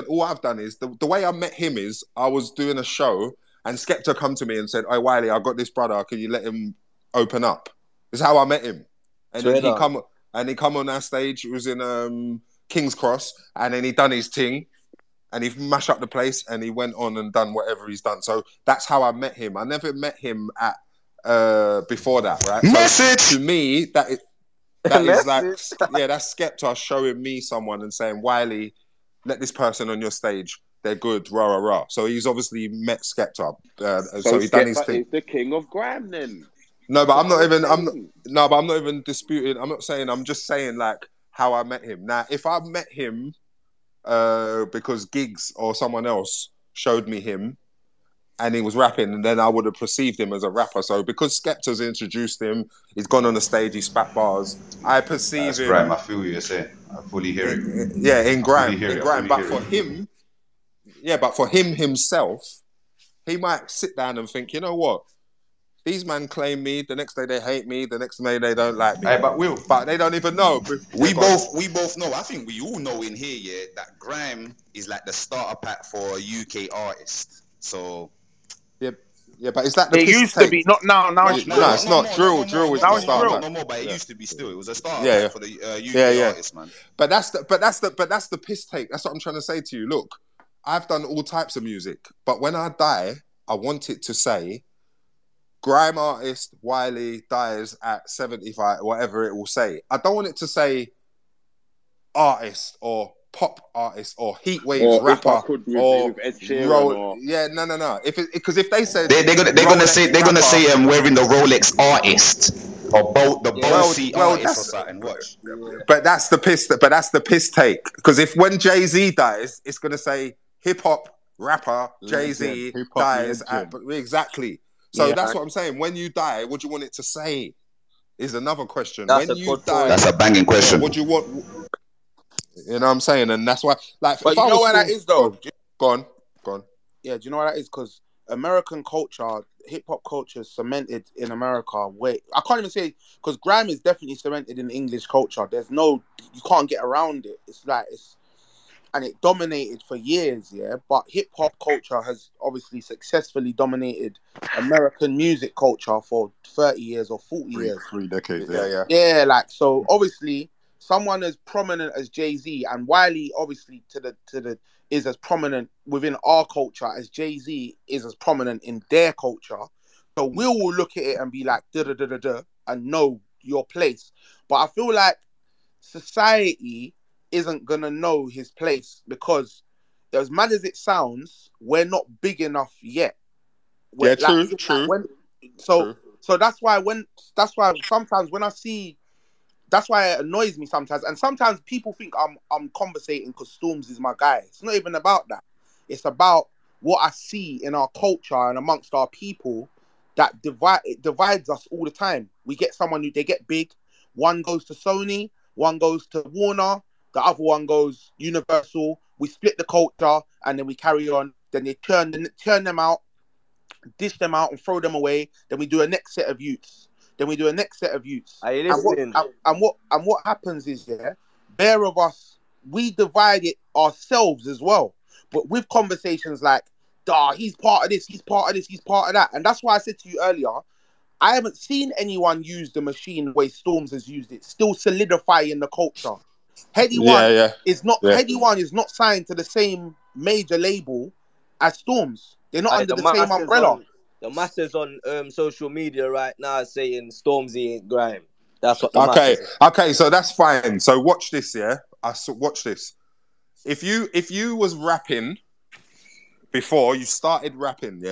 all I've done is the way I met him is I was doing a show and Skepta come to me and said, "Oh Wiley, I got this brother. Can you let him open up?" This is how I met him. And then he come on our stage. It was in King's Cross, and then he done his thing, and he mashed up the place, and he went on and done whatever he's done. So that's how I met him. I never met him at before that, right? Message! So to me, that is like, yeah, that's Skepta showing me someone and saying, Wiley, let this person on your stage. They're good, rah, rah, rah. So he's obviously met Skepta. So he done his thing. Is the king of grime then? No, but I'm not even disputing. I'm not saying, I'm just saying like how I met him. Now, if I met him because Giggs or someone else showed me him and he was rapping, and then I would have perceived him as a rapper. So because Skepta's introduced him, he's gone on the stage, he spat bars. I perceive him. Grime. I feel what you're saying. I fully hear it. Yeah, in grime. But for him, himself, he might sit down and think, you know what? These men claim me. The next day they hate me. The next day they don't like me. Hey, but they don't even know. We both know. I think we all know in here, yeah, that grime is like the starter pack for a UK artist. So yeah, but is that the? It used to be, not now. Now it's no, it's not. Drill is the starter pack. No more, but it used to be still. It was a starter pack for the UK artist, man. But that's the piss take. That's what I'm trying to say to you. Look, I've done all types of music, but when I die, I want it to say, grime artist Wiley dies at 75, whatever it will say. I don't want it to say artist or pop artist or heatwave rapper or no. Because if they said they're gonna say wearing the Rolex artist or the bossy artist or something. Watch. But that's the piss take. Because if when Jay-Z dies, it's gonna say hip hop rapper Jay-Z dies at exactly. So that's what I'm saying. When you die, what do you want it to say? Is another question. That's a banging question. What do you want? You know what I'm saying? And that's why, like, but you know why that is, though? Go on. Yeah, do you know why that is? Because American culture, hip-hop culture is cemented in America. I can't even say, because grime is definitely cemented in English culture. You can't get around it. And it dominated for years, yeah? But hip-hop culture has obviously successfully dominated American music culture for 30 years or 40 years. 3 decades, Yeah, like, so obviously, someone as prominent as Jay-Z, and Wiley obviously is as prominent within our culture as Jay-Z is as prominent in their culture. So we will look at it and be like, da-da-da-da-da, and know your place. But I feel like society isn't going to know his place because as mad as it sounds, we're not big enough yet. True. So that's why sometimes when I see, that's why it annoys me sometimes. And sometimes people think I'm conversating because Stormzy is my guy. It's not even about that. It's about what I see in our culture and amongst our people that divides us all the time. We get someone who they get big. One goes to Sony, one goes to Warner, the other one goes Universal. We split the culture and then we carry on. Then they turn them out, dish them out and throw them away. Then we do a next set of youths. And what happens is, bare of us, we divide it ourselves as well. But with conversations like, he's part of this, he's part of this, he's part of that. And that's why I said to you earlier, I haven't seen anyone use the machine the way Storms has used it, still solidifying the culture. Heady One is not signed to the same major label as Storms. They're not under the same umbrella. The masses on social media right now are saying Stormzy ain't grime. That's what Okay, so that's fine. So watch this, watch this. If you was rapping before, you started rapping,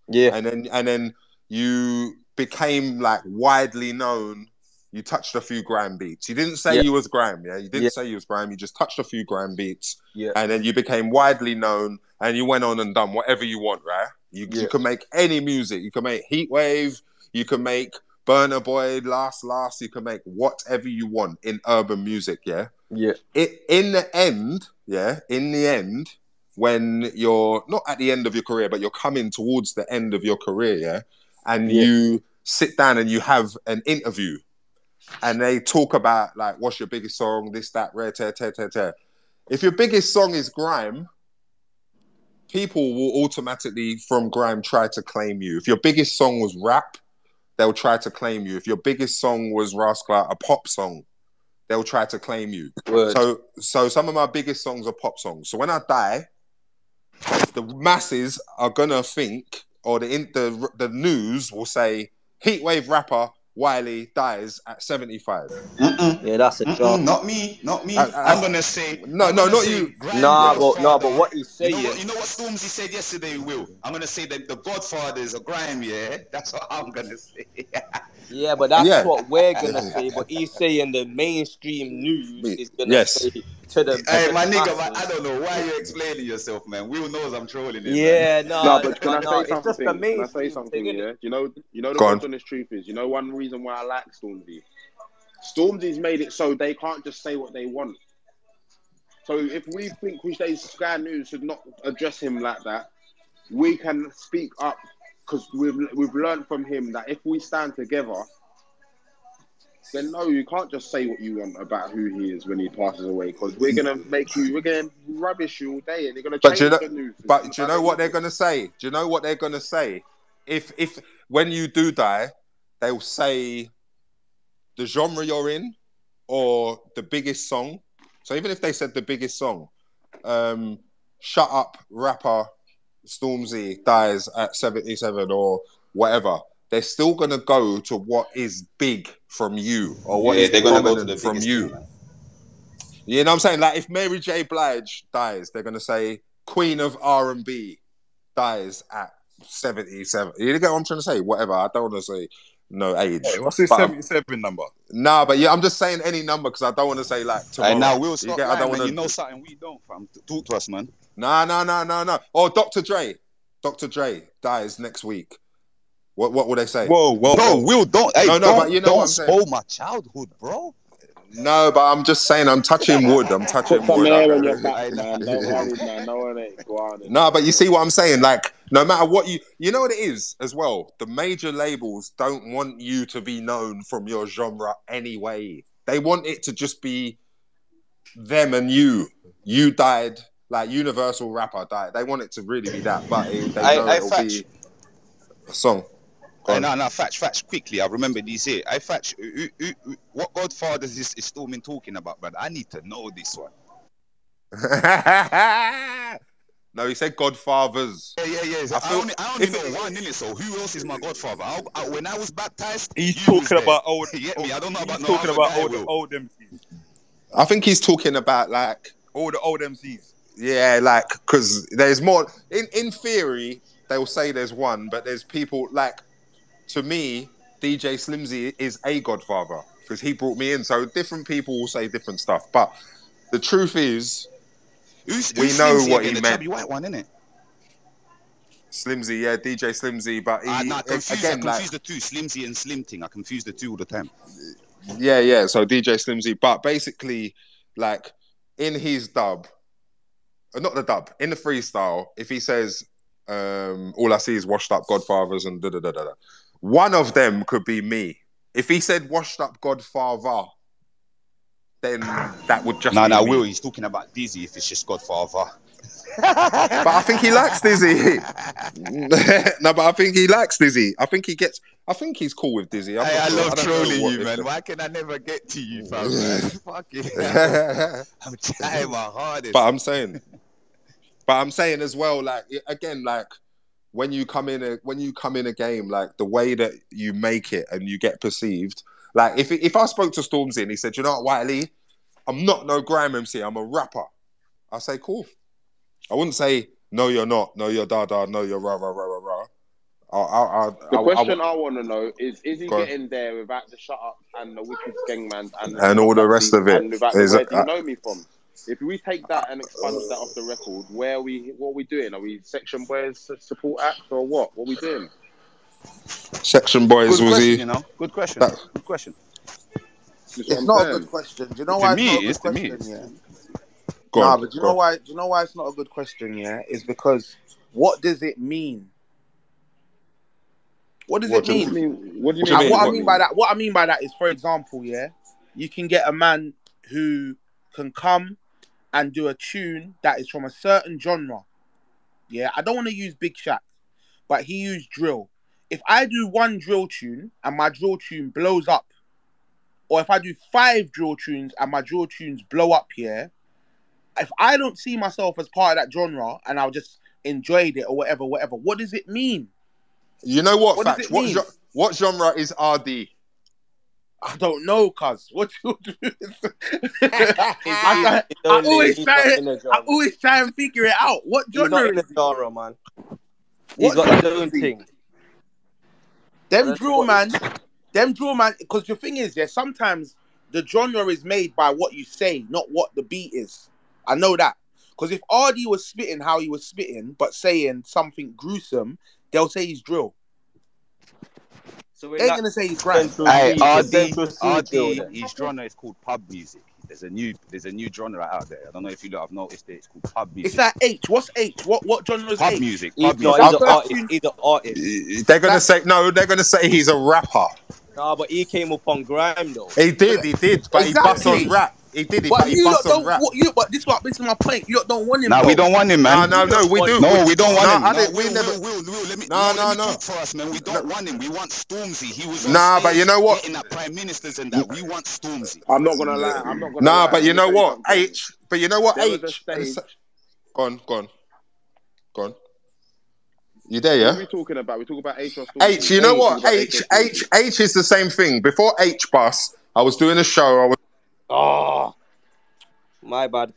and then you became like widely known. You touched a few grime beats. You didn't say you was grime, You didn't say you was grime. You just touched a few grime beats, and then you became widely known, and you went on and done whatever you want, right? You can make any music. You can make Heatwave. You can make Burna Boy, Last. You can make whatever you want in urban music, In the end, when you're not at the end of your career, but you're coming towards the end of your career, and you sit down and you have an interview, and they talk about like, what's your biggest song, this, that, rare, tear. If your biggest song is grime, people will automatically from grime try to claim you. If your biggest song was rap, they'll try to claim you. If your biggest song was Rascal, a pop song, they'll try to claim you. Word. So some of my biggest songs are pop songs. So when I die, the masses are gonna think, or the news will say, Heatwave rapper Wiley dies at 75. Yeah, that's a job. Not me. I'm gonna say not you. But what he's saying. You know what Stormzy said yesterday, Will? I'm gonna say that the Godfathers are grime. Yeah, that's what I'm gonna say. Yeah, but that's what we're gonna say. But he's saying the mainstream news is gonna say to the. Hey, my nigga, man, I don't know why you're explaining yourself, man. Will knows I'm trolling him. Yeah, man. no, but can I say something? It's just the Can I say mainstream something? thing, Yeah, you know the Go on. God's honest truth is. You know one reason why I like Stormzy. Stormzy's made it so they can't just say what they want. So if we think Sky News should not address him like that, we can speak up because we've learned from him that if we stand together, then no, you can't just say what you want about who he is when he passes away because we're gonna rubbish you all day and they're gonna change the news. But do you know what they're gonna say? Do you know what they're gonna say? If when you do die, they'll say the genre you're in or the biggest song. So even if they said the biggest song, shut up, rapper Stormzy dies at 77 or whatever, they're still going to go to what is big from you or what is prominent from you. Thing, you know what I'm saying? Like if Mary J. Blige dies, they're going to say Queen of R&B dies at 77. You get what I'm trying to say? Whatever. I don't want to say no age. Hey, what's this 77 number? Nah, but yeah, I'm just saying any number because I don't want to say like tomorrow. Now we'll stop. I don't want to. You know something we don't, fam. Talk to us, man. No. Oh, Dr. Dre dies next week. What will they say? Whoa. Will don't. Hey, but you know don't what I'm saying. spoil my childhood, bro. No, but I'm just saying I'm touching wood. Put some air on your back, man. Don't worry, man. No one ain't go on. No, but you see what I'm saying? Like, no matter what you know what it is as well. The major labels don't want you to be known from your genre anyway. They want it to just be them and you. You died, like Universal rapper died. They want it to really be that, but they know it'll be a song. No, Fatch, quickly. I remember these here. Fatch, what Godfathers is Stormin talking about, brother? I need to know this one. No, he said Godfathers. Yeah. I only know one, innit? So who else is my Godfather? When I was baptized, he's talking about old. I don't know about no talking about old MCs. I think he's talking about like all the old MCs. Yeah, like because there's more. In theory, they'll say there's one, but there's people like. To me, DJ Slimzy is a godfather because he brought me in. So different people will say different stuff. But the truth is, we know what he meant. The chubby white one, innit? Slimzy, yeah, DJ Slimzy. But he, I confuse the two, Slimzy and Slim Ting. I confuse the two all the time. Yeah. So DJ Slimzy. But basically, like, in his dub, not the dub, in the freestyle, if he says, all I see is washed up godfathers and da-da-da-da-da. One of them could be me. If he said washed up Godfather, then that would just be me. Will, he's talking about Dizzy if it's just Godfather. But I think he likes Dizzy. No, but I think he likes Dizzy. I think he's cool with Dizzy. I love trolling you, man. Why can I never get to you, fam? Fuck it. I'm trying my hardest. But I'm saying as well, like, again, like, when you come in a game, like the way that you make it and you get perceived, like if I spoke to Stormzy and he said, you know what, Wiley, I'm not no grime MC, I'm a rapper. I say, cool. I wouldn't say, no, you're not, no, you're da-da, no, you're rah. The question I want to know is he getting there without the shut up and the wicked skengman and all the rest of it? And without the where do you know me from? If we take that and expunge that off the record, what are we doing? Are we Section Boys support act or what? What are we doing? Section Boys good was question, he? You know, good question. Good question. It's not a good question. Do you know why it's not a good question? Yeah. But do you know why? Do you know why it's not a good question? Yeah, is because what does it mean? What does it mean? What do you mean? What I mean by that is, for example, yeah, you can get a man who can come and do a tune that is from a certain genre, Yeah, I don't want to use Big Shaq, but he used drill. If I do one drill tune and my drill tune blows up, or if I do 5 drill tunes and my drill tunes blow up here, if I don't see myself as part of that genre and I'll just enjoyed it or whatever, what does it mean? You know what, What Facts? does it mean? What genre is RD? I don't know, cuz. What you do? I always try and figure it out. What genre is it? Genre, man. He's got his own thing. Them drill man, because the thing is, yeah, sometimes the genre is made by what you say, not what the beat is. I know that. Because if RD was spitting how he was spitting, but saying something gruesome, they'll say he's drill. So they ain't going to say he's grime. Hey, RD, his genre is called pub music. There's a new genre out there. I don't know if you lot have noticed it. It's called pub music. It's like H. What's H? What genre is pub H? Music. He's an artist. They're gonna say he's a rapper. Nah, but he came up on grime though. He did, but he bust on rap. He did it, but he bust on rap. But this is my point. You don't want him. Nah, we don't want him, man. No, we do. No, we don't want him. We never. Let me talk for us, man. We don't want him. We want Stormzy. He was but you know what? Getting that prime ministers and that. We want Stormzy. I'm not gonna lie. But you know what? H. But you know what? H. Go on. You there, yeah? What are we talking about? We talk about H or Stormzy. H. You know what? H is the same thing. Before H bus, I was doing a show. Oh, my bad.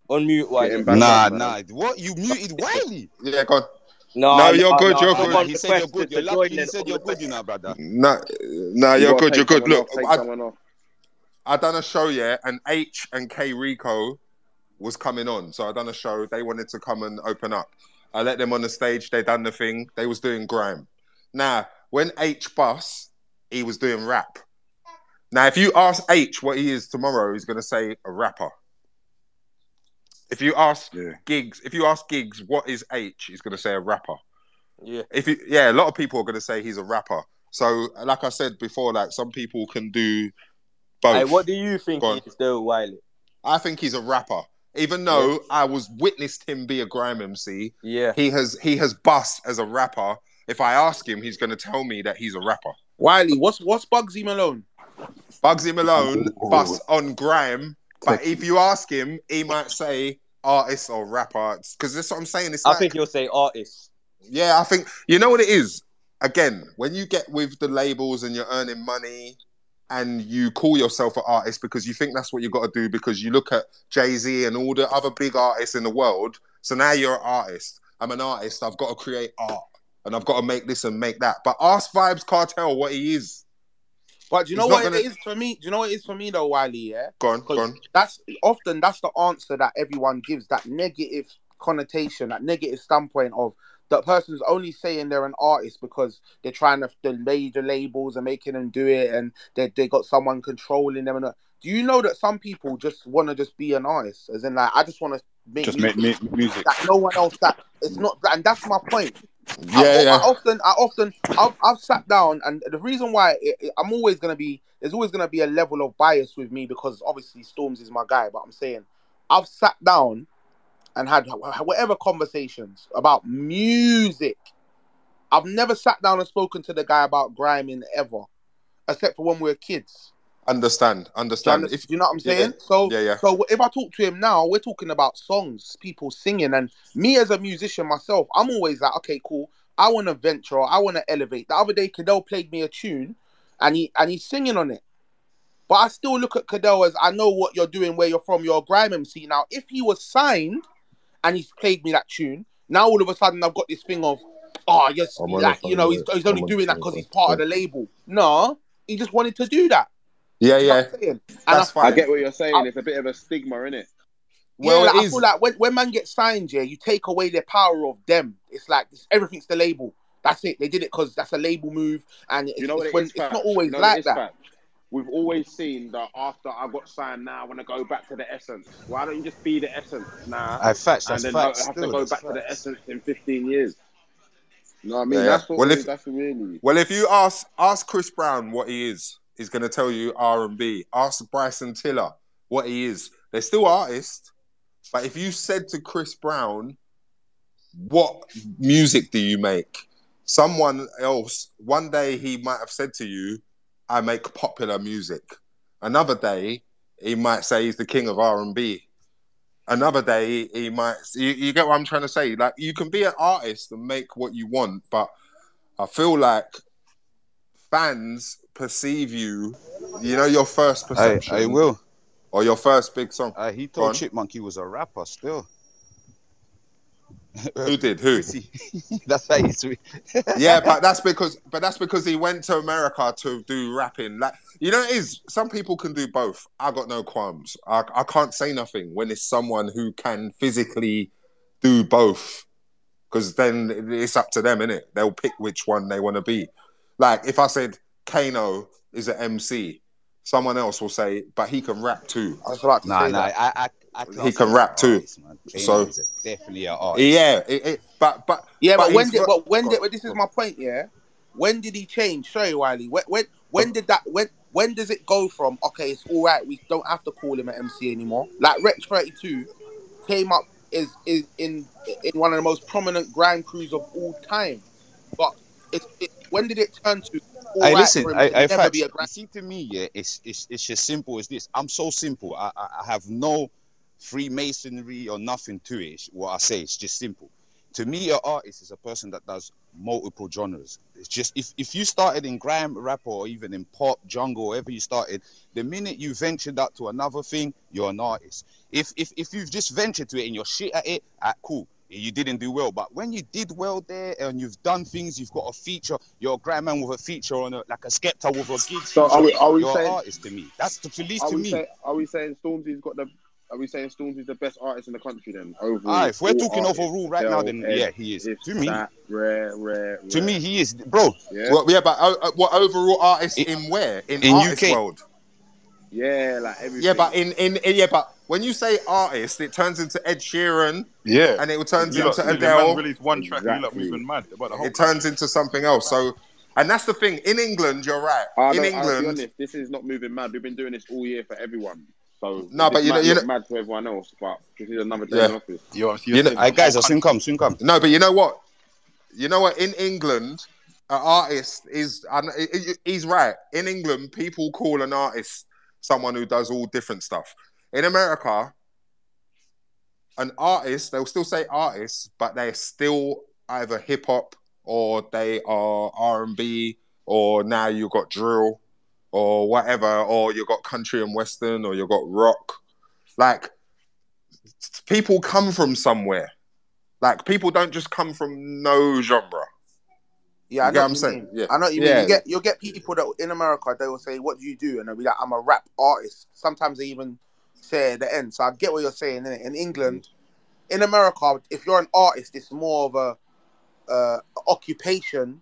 Unmute Wiley. Nah. What? You muted Wiley? Yeah, go on. No, you're good. He said you're good. You're lucky. He said you're good, you know, brother. No, you're good. You're good. Look, I done a show, yeah, and H and K Rico was coming on. So I done a show. They wanted to come and open up. I let them on the stage. They done the thing. They was doing grime. Now, when H bus, he was doing rap. Now, if you ask H what he is tomorrow, he's going to say a rapper. If you ask Gigs, what is H, he's going to say a rapper. Yeah. A lot of people are going to say he's a rapper. So, like I said before, like some people can do both. Hey, what do you think he is though, Wiley? I think he's a rapper. Even though I witnessed him be a grime MC, he has bust as a rapper. If I ask him, he's going to tell me that he's a rapper. Wiley, what's Bugsy Malone? Bugsy Malone bust on grime, but if you ask him, he might say artist or rapper. Because that's what I'm saying. I think he'll say artist. Yeah, I think you know what it is. Again, when you get with the labels and you're earning money, and you call yourself an artist because you think that's what you got to do because you look at Jay-Z and all the other big artists in the world. So now you're an artist. I'm an artist. I've got to create art and I've got to make this and make that. But ask Vibes Cartel what he is. But do you know what it is for me? Do you know what it is for me though, Wiley? Yeah. Go on. That's the answer that everyone gives. That negative connotation, that negative standpoint of that person's only saying they're an artist because they're trying to delay the labels and making them do it, and they got someone controlling them. And do you know that some people just want to just be an artist, as in like I just want to make music that no one else that it's not, and that's my point. I've sat down, and the reason why I'm always gonna be there's always gonna be a level of bias with me because obviously Stormzy is my guy, but I'm saying I've sat down and had whatever conversations about music. I've never sat down and spoken to the guy about grinding ever, except for when we were kids. Understand. Do you know what I'm saying? So if I talk to him now, we're talking about songs, people singing, and me as a musician myself, I'm always like, okay, cool. I want to venture, I want to elevate. The other day, Cadell played me a tune, and he's singing on it. But I still look at Cadell as I know what you're doing, where you're from, you're a grime MC. Now, if he was signed and he's played me that tune, now all of a sudden I've got this thing of, he's only doing that because he's part of the label. No, he just wanted to do that. Yeah. You know what I'm saying? That's fine. I get what you're saying. It's a bit of a stigma, innit? Well, I feel like when man gets signed, you take away the power of them. It's like everything's the label. That's it. They did it because that's a label move, and it's not always like that. We've always seen that after I got signed, now I want to go back to the essence. Why don't you just be the essence now? I have to go back to the essence in 15 years. You know what I mean? That's really. Well, if you ask Chris Brown what he is, he's going to tell you R&B. Ask Bryson Tiller what he is. They're still artists. But if you said to Chris Brown, what music do you make? Someone else, one day he might have said to you, I make popular music. Another day, he might say he's the king of R&B. Another day, he might... You get what I'm trying to say? Like, you can be an artist and make what you want, but I feel like fans perceive you, you know, your first perception. I will. Or your first big song. He told Chipmunk he was a rapper still. Who did? Who? That's how he's. Yeah, but that's because he went to America to do rapping. Like, you know, it is some people can do both. I got no qualms. I can't say nothing when it's someone who can physically do both, because then it's up to them, innit? They'll pick which one they want to be. Like if I said Kano is an MC, someone else will say, but he can rap too. I was about to say that. He can rap too. So definitely an artist. Yeah, but this is my point. Yeah, when did he change? Sorry, Wiley. When did that? When does it go from okay, it's all right, we don't have to call him an MC anymore? Like Rex 32 came up is in one of the most prominent grime crews of all time, but when did it turn to? Hey, listen, you see, to me, yeah, it's just simple as this. I'm so simple. I have no Freemasonry or nothing to it. What I say, it's just simple. To me, an artist is a person that does multiple genres. It's just if you started in grime, rap, or even in pop, jungle, wherever you started, the minute you ventured out to another thing, you're an artist. If you've just ventured to it and you're shit at it, cool. You didn't do well, but when you did well there and you've done things, you've got a feature, you're a grime man with a feature on like a Skepta with a gig. So are we you're saying, an artist to me? That's the police to me. Are we saying Stormzy's got the? Are we saying Stormzy's the best artist in the country then? Overall, if we're talking overall right now, then yeah, he is. To me, rare. To me, he is, bro. Yeah, well, yeah, but what overall artist in where? In artist UK world? Yeah, like everything. Yeah, but but when you say artist, it turns into Ed Sheeran. Yeah, and it turns into Adele. Adele. Released one track, and you lot moving mad about the whole. It turns into something else. So, and that's the thing. In England, you're right. In England, I'll be honest, this is not moving mad. We've been doing this all year for everyone. So no, but you know, mad to everyone else. But this is another day in office. Guys, I'll soon come. No, but you know what? In England, an artist is. He's right. In England, people call an artist someone who does all different stuff. In America, an artist, they'll still say artists, but they're still either hip hop or they are R&B, or now you've got drill or whatever, or you've got country and western, or you've got rock. Like, people come from somewhere. Like, people don't just come from no genre. Yeah, I know what I'm saying. Yeah. I know what you mean. You'll get people that in America, they will say, "What do you do?" And they'll be like, "I'm a rap artist." Sometimes they even say at the end. So I get what you're saying. Innit? In England, in America, if you're an artist, it's more of a occupation.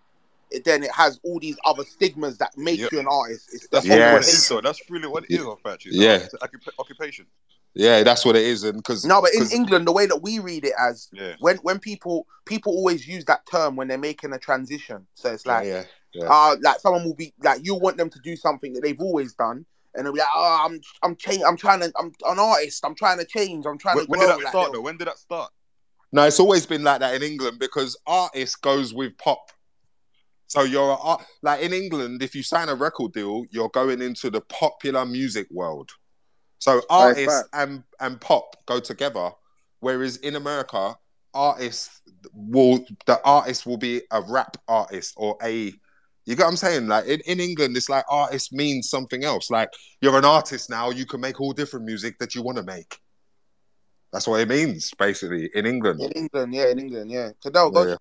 Then it has all these other stigmas that make you an artist. That's what it is, though. That's really what it is, actually. Yeah, it's occupation. Yeah, that's what it is, and but in England, the way that we read it as when people always use that term when they're making a transition. So it's like, like someone will be like, you want them to do something that they've always done, and they'll be like, I'm an artist. I'm trying to change. I'm trying to. When did that start, though? When did that start? No, it's always been like that in England because artist goes with pop. So like in England, if you sign a record deal, you're going into the popular music world. So artists and pop go together, whereas in America, the artist will be a rap artist or you get what I'm saying? Like in England, it's like artist means something else. Like you're an artist now, you can make all different music that you want to make. That's what it means, basically, in England. In England, yeah. Cadell, go